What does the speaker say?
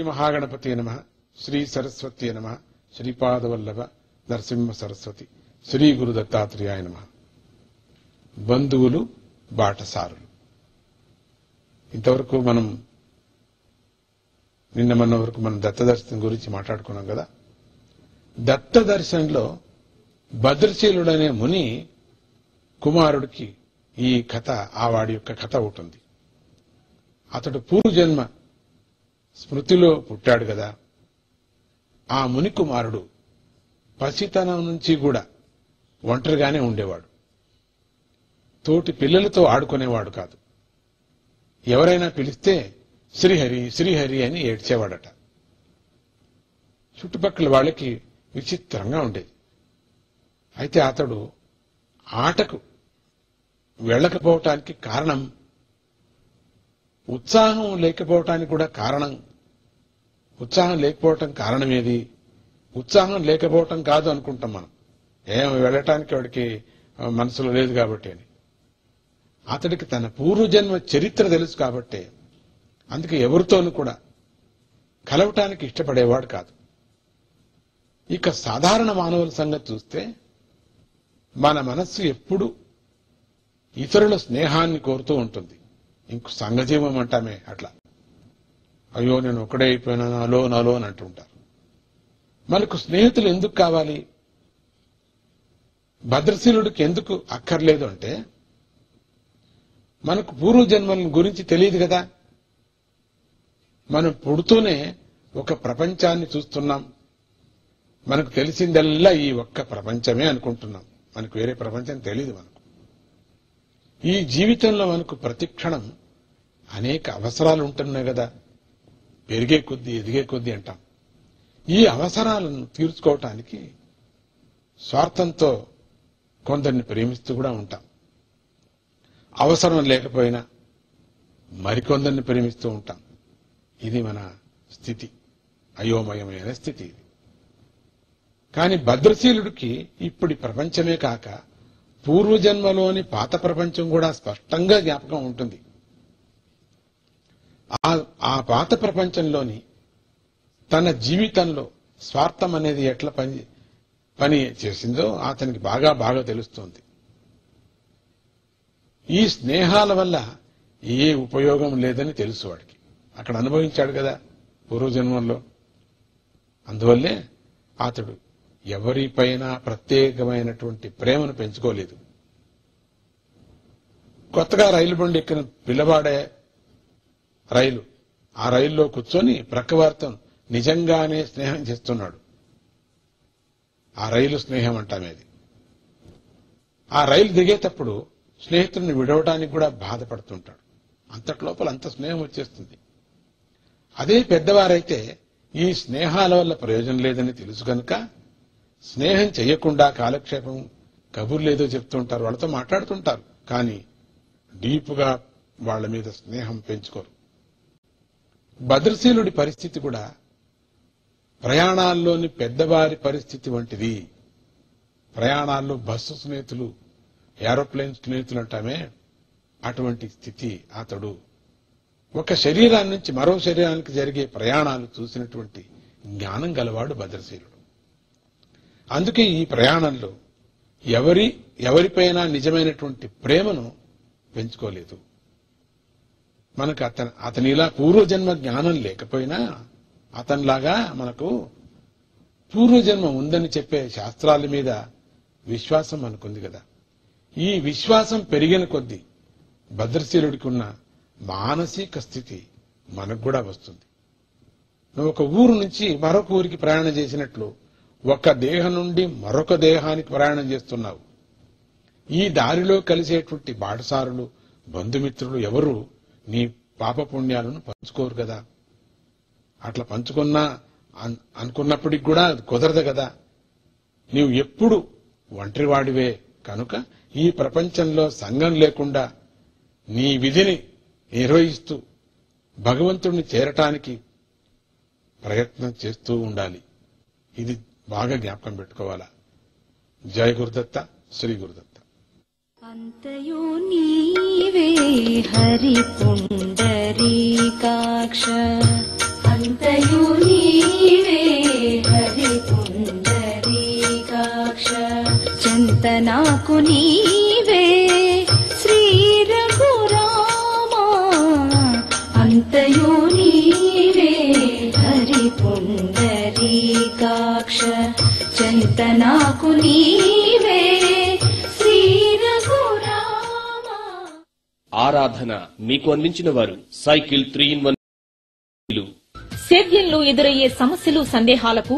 మహాగణపతి నమః, శ్రీ సరస్వతి నమః, శ్రీపాదవల్లభ నరసింహ సరస్వతి, శ్రీ గురు దత్తాత్రేయాయ నమః. బంధువులు, బాటసారులు. ఇంతవరకు మనం మొన్న వరకు మనం దత్త దర్శనం గురించి మాట్లాడుకున్నాం కదా. దత్త దర్శనంలో భద్రశీలుడనే ముని కుమారుడికి ఈ కథ, ఆ వాడి యొక్క కథ ఉంటుంది. అతడు పూర్వజన్మ స్మృతిలో పుట్టాడు కదా. ఆ ముని కుమారుడు పసితనం నుంచి కూడా ఒంటరిగానే ఉండేవాడు. తోటి పిల్లలతో ఆడుకునేవాడు కాదు. ఎవరైనా పిలిస్తే శ్రీహరి శ్రీహరి అని ఏడ్చేవాడట. చుట్టుపక్కల వాళ్ళకి విచిత్రంగా ఉండేది. అయితే అతడు ఆటకు వెళ్ళకపోవటానికి కారణం, ఉత్సాహం లేకపోవటానికి కూడా కారణం. ఉత్సాహం లేకపోవటం కారణం ఏది? ఉత్సాహం లేకపోవటం కాదు అనుకుంటాం మనం. వెళ్ళటానికి వాడికి మనసులో లేదు కాబట్టి అని. అతడికి తన పూర్వజన్మ చరిత్ర తెలుసు కాబట్టి అందుకే ఎవరితోనూ కూడా కలవటానికి ఇష్టపడేవాడు కాదు. ఇక సాధారణ మానవుల సంగతి చూస్తే మన మనస్సు ఎప్పుడు ఇతరుల స్నేహాన్ని కోరుతూ ఉంటుంది. ఇంక సంఘజీవం అంటామే అట్లా. అయ్యో నేను ఒక్కడే అయిపోయినా, నాలో నాలో అని అంటుంటారు. మనకు స్నేహితులు ఎందుకు కావాలి? భద్రశీలుడికి ఎందుకు అక్కర్లేదు అంటే, మనకు పూర్వజన్మల గురించి తెలియదు కదా. మనం పుడుతూనే ఒక ప్రపంచాన్ని చూస్తున్నాం. మనకు తెలిసిందల్లా ఈ ఒక్క ప్రపంచమే అనుకుంటున్నాం. మనకు వేరే ప్రపంచం తెలియదు. మనకు ఈ జీవితంలో మనకు ప్రతి క్షణం అనేక అవసరాలు ఉంటున్నాయి కదా. పెరిగే కొద్దీ, ఎదిగే కొద్దీ అంటాం. ఈ అవసరాలను తీర్చుకోవటానికి స్వార్థంతో కొందరిని ప్రేమిస్తూ కూడా ఉంటాం. అవసరం లేకపోయినా మరికొందరిని ప్రేమిస్తూ ఉంటాం. ఇది మన స్థితి, అయోమయమైన స్థితి ఇది. కానీ భద్రశీలుడికి ఇప్పుడు ప్రపంచమే కాక పూర్వజన్మలోని పాత ప్రపంచం కూడా స్పష్టంగా జ్ఞాపకం ఉంటుంది. ఆ పాత ప్రపంచంలోని తన జీవితంలో స్వార్థం అనేది ఎట్లా పని చేసిందో అతనికి బాగా తెలుస్తోంది. ఈ స్నేహాల వల్ల ఏ ఉపయోగం లేదని తెలుసు వాడికి. అక్కడ అనుభవించాడు కదా పూర్వజన్మంలో. అందువల్లే అతడు ఎవరిపైనా ప్రత్యేకమైనటువంటి ప్రేమను పెంచుకోలేదు. కొత్తగా రైలు బండి ఎక్కిన పిల్లవాడే రైలు, ఆ రైల్లో కూర్చొని ప్రక్కవారితో నిజంగానే స్నేహం చేస్తున్నాడు. ఆ రైలు స్నేహం అంటామేది. ఆ రైలు దిగేటప్పుడు స్నేహితుడిని విడవడానికి కూడా బాధపడుతుంటాడు. అంతట్లోపల అంత స్నేహం వచ్చేస్తుంది. అదే పెద్దవారైతే ఈ స్నేహాల వల్ల ప్రయోజనం లేదని తెలుసు కనుక స్నేహం చేయకుండా కాలక్షేపం, కబుర్లేదో చెప్తుంటారు, వాళ్ళతో మాట్లాడుతుంటారు. కానీ డీపుగా వాళ్ల మీద స్నేహం పెంచుకోరు. భద్రశీలుడి పరిస్థితి కూడా ప్రయాణాల్లోని పెద్దవారి పరిస్థితి వంటిది. ప్రయాణాల్లో బస్సు స్నేహితులు, ఏరోప్లేన్ స్నేహితులు అంటామే, అటువంటి స్థితి. అతడు ఒక శరీరాన్ని నుంచి మరో శరీరానికి జరిగే ప్రయాణాలు చూసినటువంటి జ్ఞానం గలవాడు భద్రశీలుడు. అందుకే ఈ ప్రయాణంలో ఎవరిపైనా నిజమైనటువంటి ప్రేమను పెంచుకోలేదు. మనకు అతనిలా పూర్వజన్మ జ్ఞానం లేకపోయినా అతనిలాగా మనకు పూర్వజన్మ ఉందని చెప్పే శాస్త్రాల మీద విశ్వాసం మనకుంది కదా. ఈ విశ్వాసం పెరిగిన కొద్దీ భద్రశీలుడికి ఉన్న మానసిక స్థితి మనకు కూడా వస్తుంది. నువ్వు ఒక ఊరు నుంచి మరొక ఊరికి ప్రయాణం చేసినట్లు ఒక దేహం నుండి మరొక దేహానికి ప్రయాణం చేస్తున్నావు. ఈ దారిలో కలిసేటువంటి బాటసారులు, బంధుమిత్రులు ఎవరు నీ పాపపుణ్యాలను పంచుకోరు కదా. అట్లా పంచుకున్నా అనుకున్నప్పటికి కూడా కుదరదు కదా. నీవు ఎప్పుడు ఒంటరివాడివే కనుక ఈ ప్రపంచంలో సంఘం లేకుండా నీ విధిని నిర్వహిస్తూ భగవంతుడిని చేరటానికి ప్రయత్నం చేస్తూ ఉండాలి. ఇది బాగా జ్ఞాపకం పెట్టుకోవాలా. జయ గురుదత్త, శ్రీ గురుదత్త. అంతయు నీవే హరి పుండరీకాక్ష, అంతయు నీవే హరి పుండరీకాక్ష చెంత నాకు నీవే శ్రీ రఘురామా అంతయు నీవే హరి పుండరీకాక్ష చెంత నాకు నీవే శ్రీ రఘురామా. ఆరాధన మీకు అందించిన వారు సైకిల్ 3-in-1. సేద్యంలో ఎదురయ్యే సమస్యలు సందేహాలకు